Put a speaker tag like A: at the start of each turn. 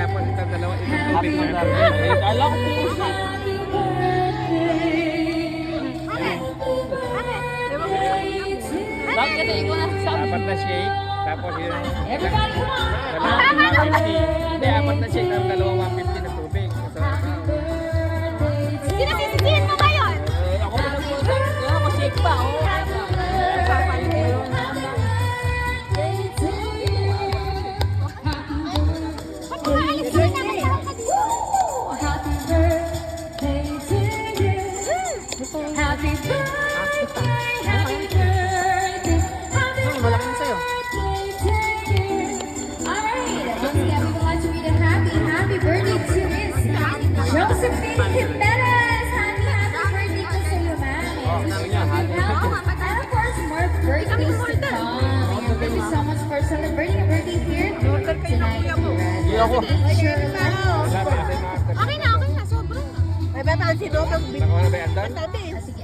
A: tapos itong dalawa, itong tubig na.
B: Kala ko po. Bakit kasi ikaw na sabi?
A: Apat na shake, tapos yun.
B: Everybody come on!
A: Dalawang 150. Hindi, apat na shake, tapos dalawang 150 na tubig.
C: Sinasisisihin mo ngayon?
B: Ako na lang po. Ako shake pa.
C: Ba't umaalis ka na?
D: Happy birthday, happy birthday,
B: Malaki na sa'yo.
D: Alright, once again, we want to read a happy birthday to Miss Josephine Jimenez. Happy birthday po sa iyo, ma'am. And of course, more birthdays to come. And thank you so much for celebrating a birthday here tonight.
B: Hindi ako.
C: Okay na, sobrang na.
E: May ba si Dodo?
A: Nakuha na ba yan doon?
E: Tabi.
D: Sige,